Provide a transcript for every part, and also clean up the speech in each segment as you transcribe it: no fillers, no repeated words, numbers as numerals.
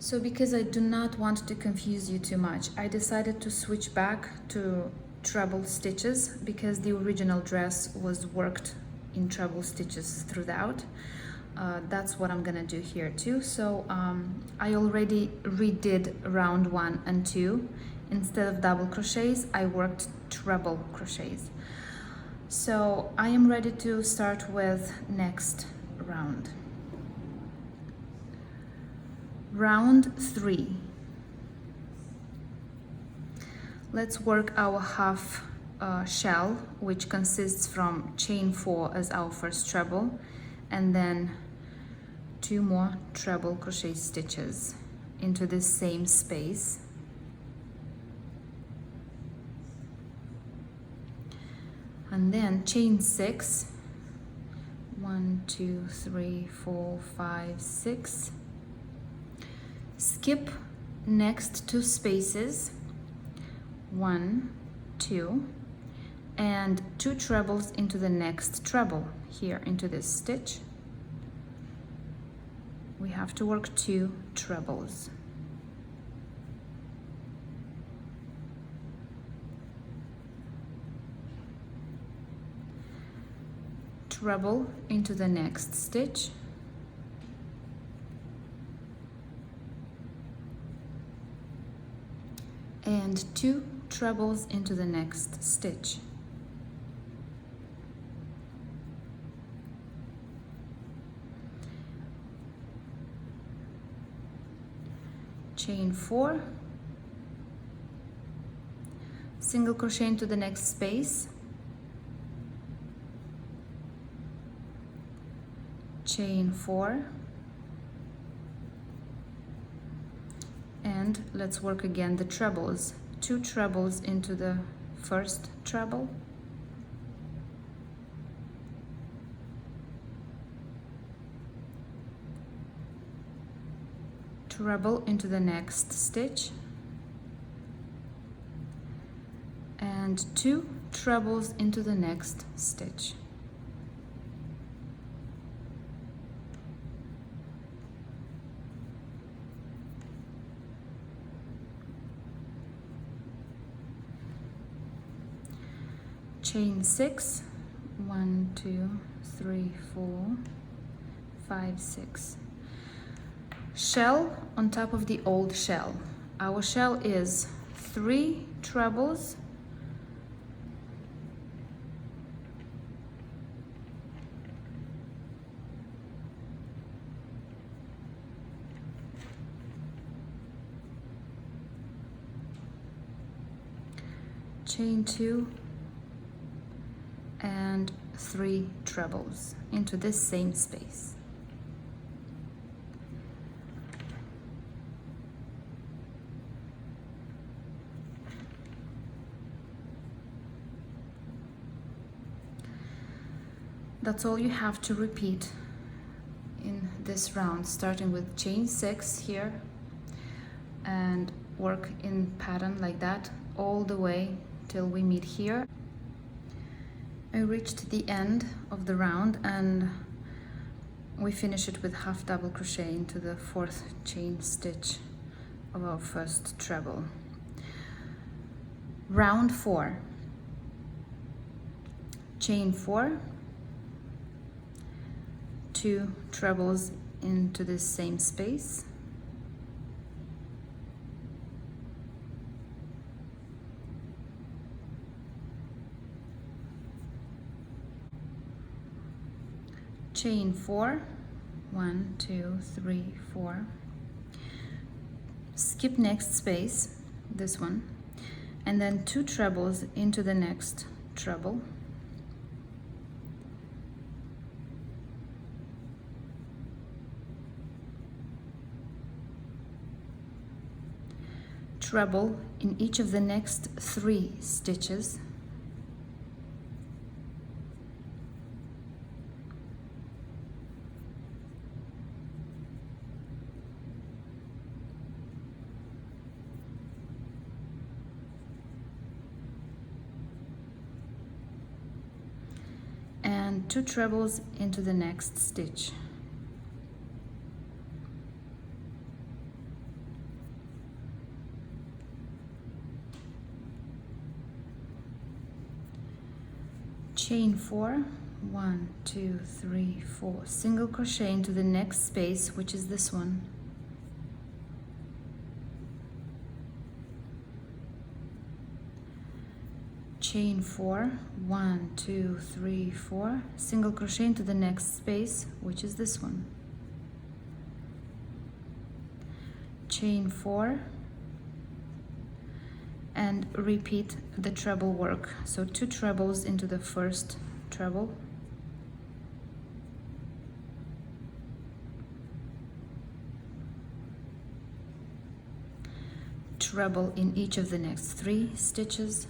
So because I do not want to confuse you too much, I decided to switch back to treble stitches because the original dress was worked in treble stitches throughout. That's what I'm gonna do here too. So I already redid round 1 and 2. Instead of double crochets, I worked treble crochets. So I am ready to start with next round. Round 3. Let's work our half shell, which consists from chain 4 as our first treble, and then 2 more treble crochet stitches into this same space. And then chain 6, 1, 2, 3, 4, 5, 6. Skip next 2 spaces, 1, 2, and 2 trebles into the next treble here into this stitch. We have to work 2 trebles. Treble into the next stitch. And 2 trebles into the next stitch. Chain 4, single crochet into the next space, chain 4, and let's work again the trebles. 2 trebles into the first treble, treble into the next stitch, and 2 trebles into the next stitch. Chain 6, 1, 2, 3, 4, 5, 6. Shell on top of the old shell. Our shell is 3 trebles, chain 2, and 3 trebles into this same space. That's all you have to repeat in this round, starting with chain 6 here and work in pattern like that all the way till we meet here. I reached the end of the round and we finish it with half double crochet into the 4th chain stitch of our first treble. Round 4. Chain 4, 2 trebles into this same space, chain 4, 1, 2, 3, 4, skip next space, this one, and then 2 trebles into the next treble, treble in each of the next 3 stitches, and 2 trebles into the next stitch. chain 4, 1, 2, 3, 4, single crochet into the next space, which is this one. Chain 4, 1, 2, 3, 4, single crochet into the next space, which is this one. Chain 4, and repeat the treble work. So 2 trebles into the first treble, treble in each of the next 3 stitches,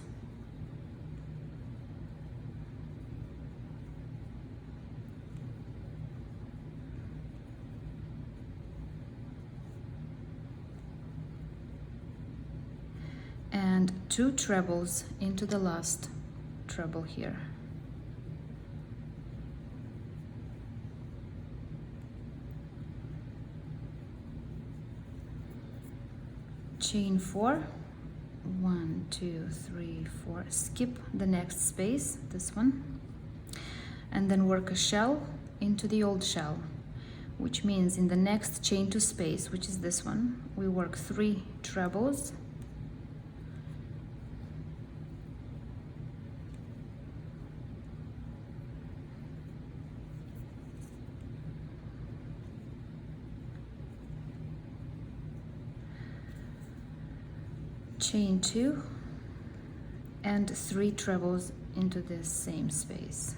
and 2 trebles into the last treble here. Chain 4, 1, 2, 3, 4, skip the next space, this one, and then work a shell into the old shell, which means in the next chain 2 space, which is this one, we work 3 trebles, chain 2, and 3 trebles into this same space.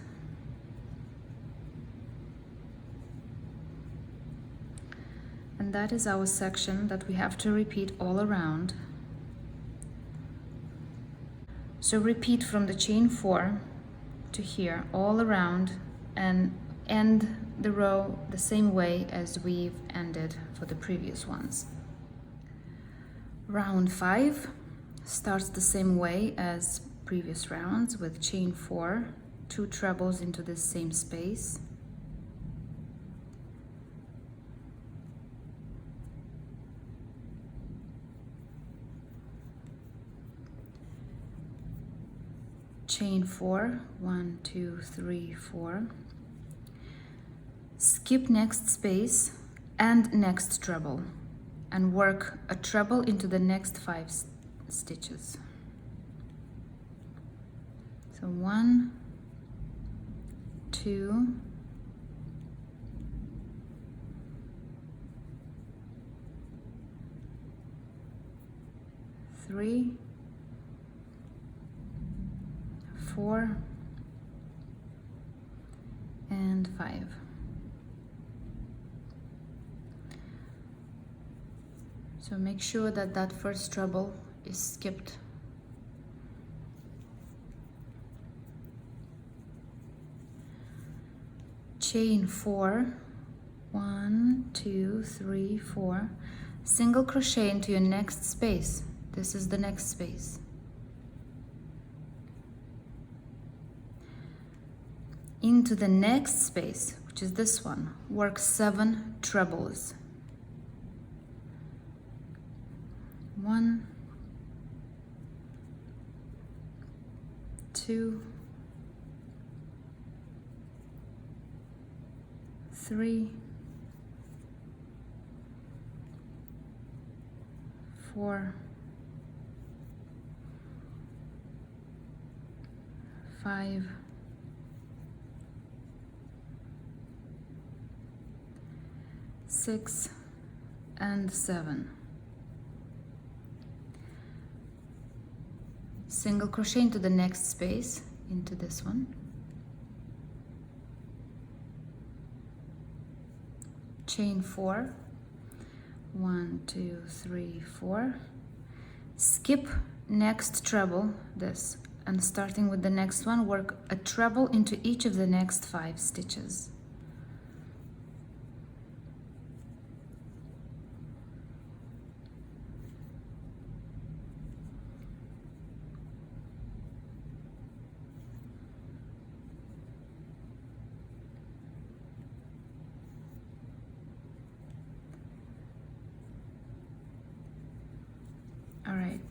And that is our section that we have to repeat all around. So repeat from the chain 4 to here all around and end the row the same way as we've ended for the previous ones. Round 5 starts the same way as previous rounds with chain 4, 2 trebles into this same space, chain 4, 1, 2, 3, 4, skip next space and next treble, and work a treble into the next 5 stitches. So 1, 2, 3, 4, and 5. So make sure that that first treble is skipped. Chain 4, 1, 2, 3, 4, single crochet into your next space. This is the next space. Into the next space, which is this one, work 7 trebles. 1, 2, 3, 4, 5, 6, and 7. Single crochet into the next space, into this one. Chain 4, 1, 2, 3, 4. Skip next treble, this, and starting with the next one, work a treble into each of the next 5 stitches. All right,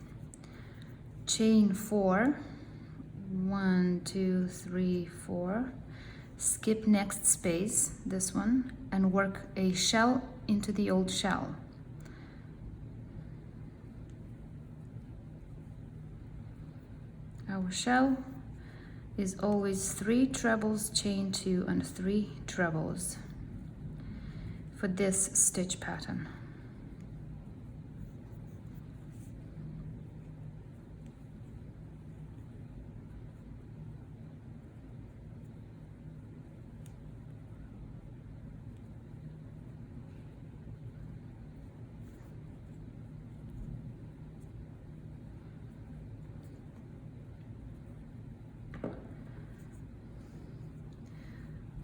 chain 4, 1, 2, 3, 4, skip next space, this one, and work a shell into the old shell. Our shell is always 3 trebles, chain 2 and 3 trebles for this stitch pattern.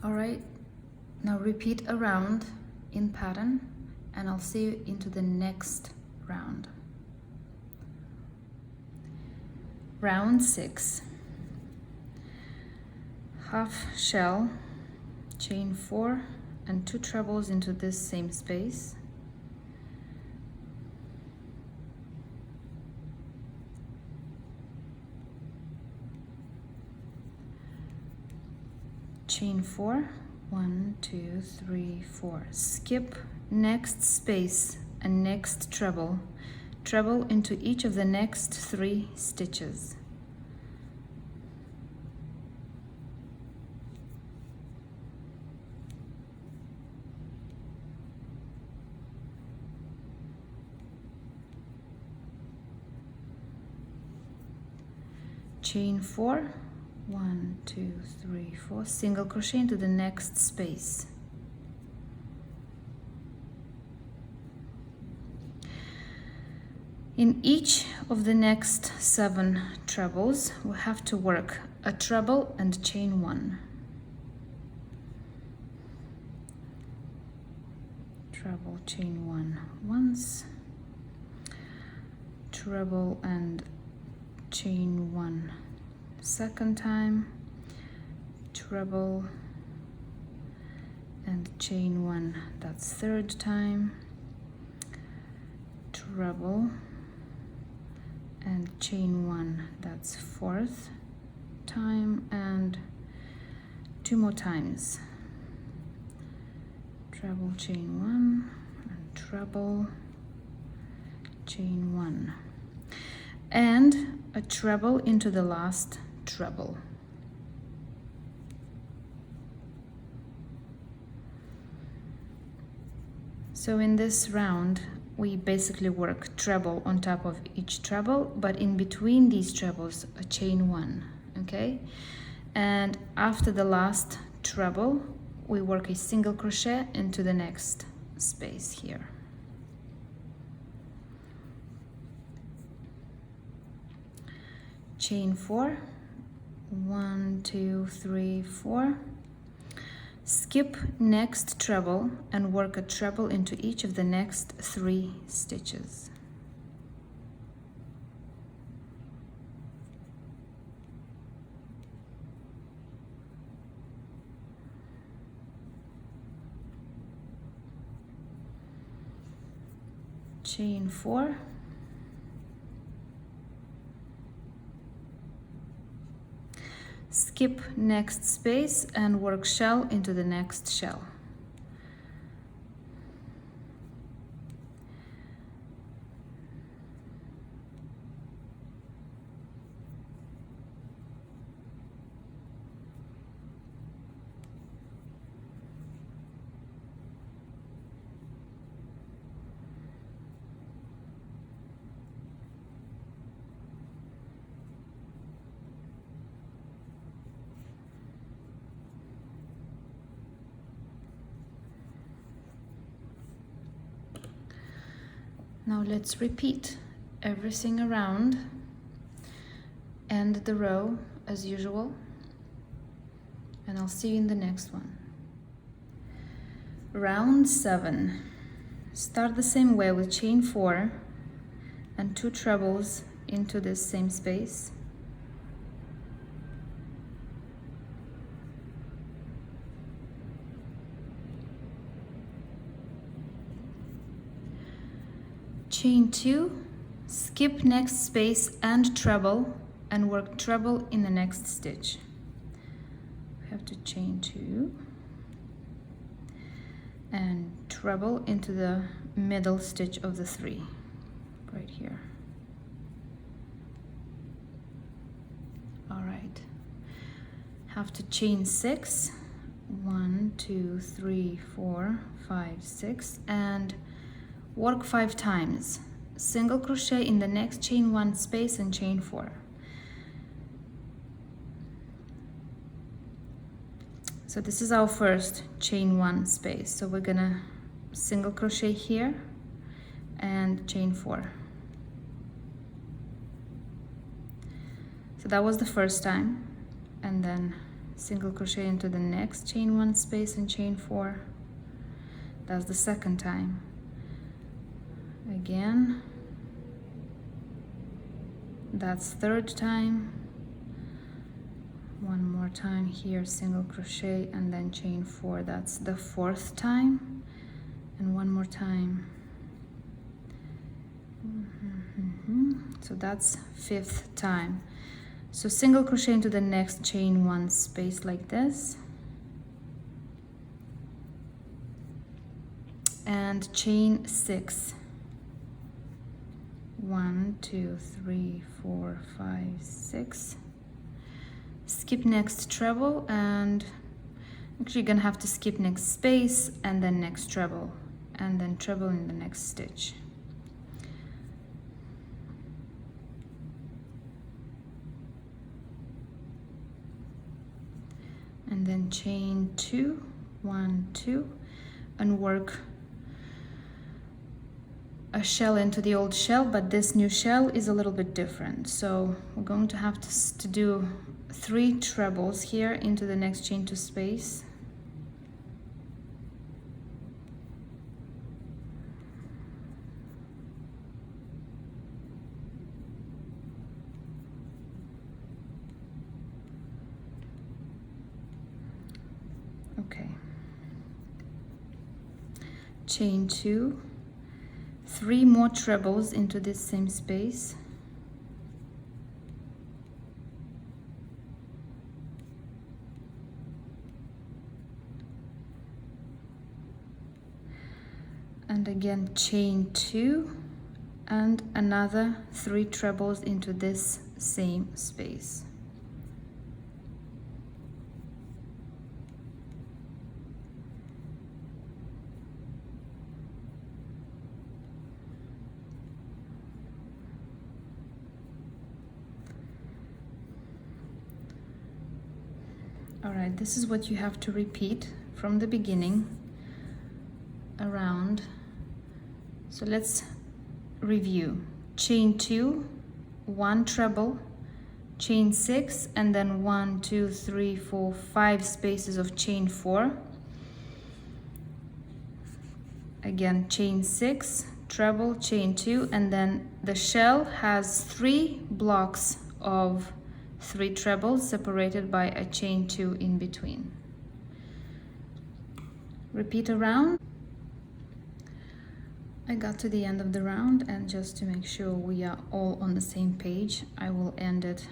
Alright, now repeat a round in pattern and I'll see you into the next round. Round 6. Half shell, chain 4 and 2 trebles into this same space. Chain 4, 1, 2, 3, 4. Skip next space and next treble. Treble into each of the next 3 stitches. Chain 4, 1, 2, 3, 4, single crochet into the next space. In each of the next 7 trebles, we have to work a treble and chain 1. Treble, chain 1 once, treble and chain 1 second time, treble and chain 1, that's third time, treble and chain 1, that's fourth time, and 2 more times, treble, chain 1 and treble, chain 1, and a treble into the last treble. So in this round we basically work treble on top of each treble, but in between these trebles a chain 1, okay? And after the last treble we work a single crochet into the next space here. Chain 4, 1, 2, 3, 4, skip next treble and work a treble into each of the next 3 stitches. Chain 4, skip next space and work shell into the next shell. Now let's repeat everything around, end the row as usual, and I'll see you in the next one. Round 7. Start the same way with chain 4 and 2 trebles into this same space. Chain 2, skip next space and treble and work treble in the next stitch. We have to chain 2 and treble into the middle stitch of the 3 right here. All right, have to chain 6, 1 2 3 4 5 6, and work 5 times. Single crochet in the next chain 1 space and chain 4. So this is our first chain 1 space, so we're gonna single crochet here and chain 4. So that was the first time, and then single crochet into the next chain 1 space and chain 4. That's the second time. Again, that's third time. One more time here, single crochet and then chain 4. That's the fourth time, and one more time. So that's fifth time. So single crochet into the next chain 1 space like this, and chain 6. 1 2 3 4 5 6. Skip next treble, and actually you're gonna have to skip next space and then next treble, and then treble in the next stitch. And then chain 2, 1 2, and work a shell into the old shell, but this new shell is a little bit different. So we're going to have to do 3 trebles here into the next chain 2 space. Okay. Chain 2, 3 more trebles into this same space. And again chain 2 and another 3 trebles into this same space. All right, this is what you have to repeat from the beginning around. So let's review. Chain 2, 1 treble, chain 6, and then 1 2 3 4 5 spaces of chain 4. Again chain 6, treble, chain 2, and then the shell has 3 blocks of 3 trebles separated by a chain 2 in between. Repeat around. I got to the end of the round, and just to make sure we are all on the same page, I will end it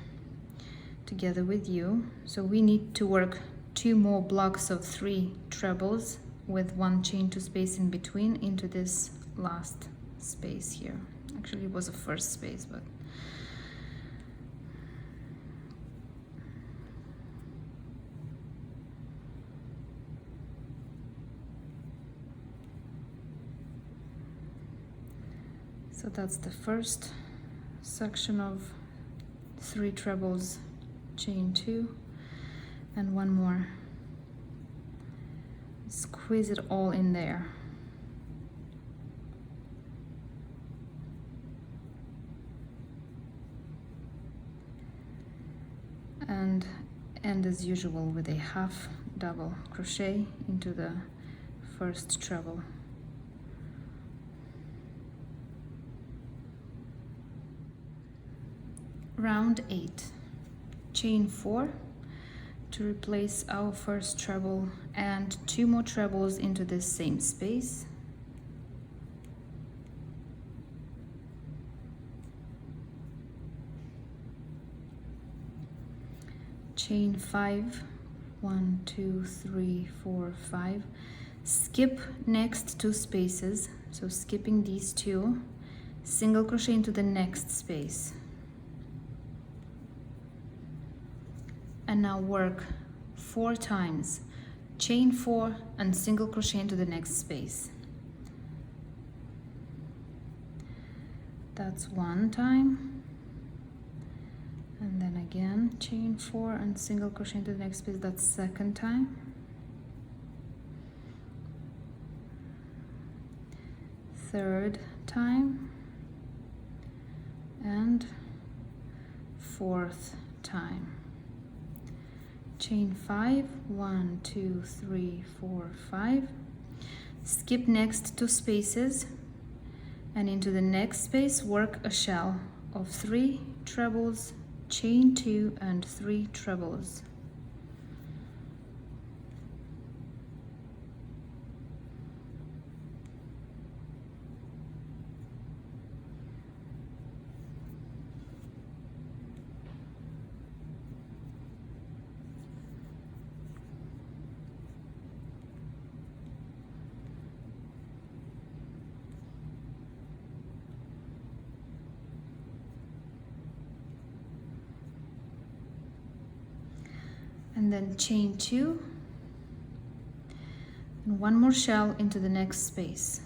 together with you. So we need to work 2 more blocks of 3 trebles with 1 chain 2 space in between into this last space here. Actually it was a first space, but so that's the first section of 3 trebles, chain 2, and 1 more. Squeeze it all in there. And end as usual with a half double crochet into the first treble. Round 8, chain 4 to replace our first treble, and 2 more trebles into this same space. chain 5, 1, 2, 3, 4, 5, skip next 2 spaces, so skipping these 2, single crochet into the next space, and now work 4 times, chain 4 and single crochet into the next space. That's 1 time, and then again chain 4 and single crochet into the next space. That's 2nd time, 3rd time, and 4th time. Chain 5, 1, 2, 3, 4, 5, skip next 2 spaces, and into the next space work a shell of 3 trebles, chain 2 and 3 trebles. And then chain 2 and 1 more shell into the next space.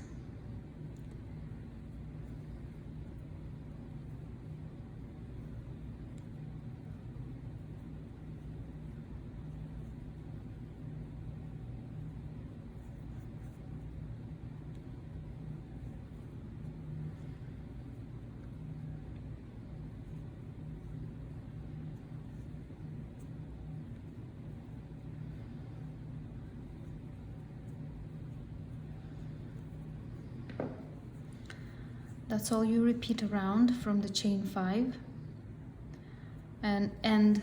That's all you repeat around from the chain 5, and end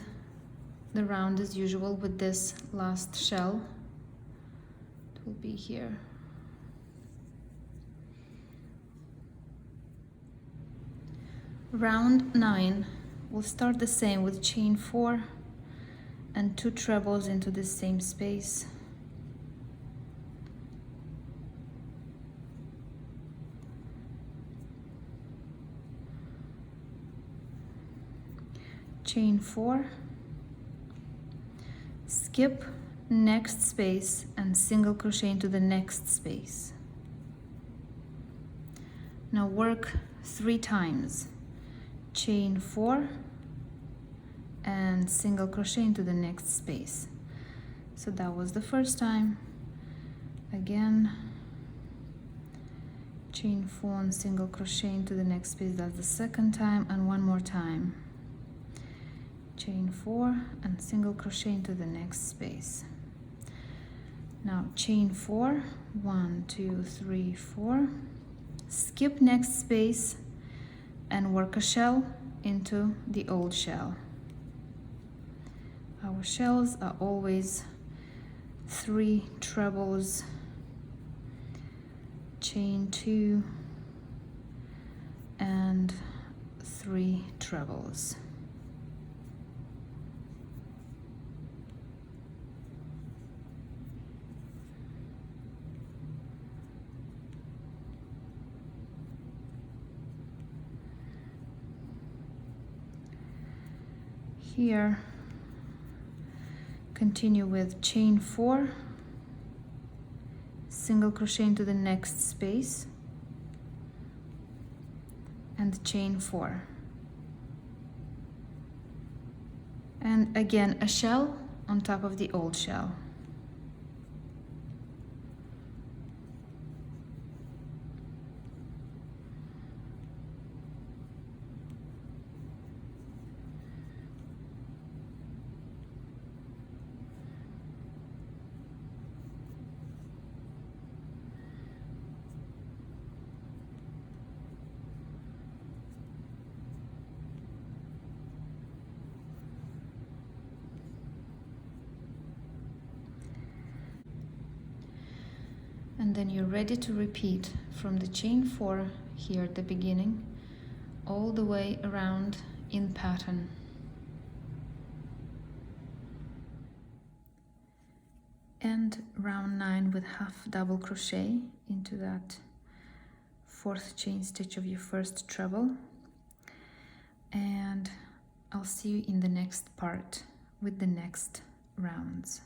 the round as usual with this last shell. It will be here. Round 9, we'll start the same with chain 4 and 2 trebles into the same space. Chain 4, skip next space and single crochet into the next space. Now work 3 times, chain 4 and single crochet into the next space. So that was the first time. Again, chain 4 and single crochet into the next space. That's the second time, and 1 more time. Chain 4 and single crochet into the next space. Now chain 4, 1, 2, 3, 4, skip next space and work a shell into the old shell. Our shells are always 3 trebles, chain 2 and 3 trebles. Here, continue with chain 4, single crochet into the next space, and chain 4. And again, a shell on top of the old shell. And then you're ready to repeat from the chain 4 here at the beginning all the way around in pattern. end round 9 with half double crochet into that 4th chain stitch of your first treble, and I'll see you in the next part with the next rounds.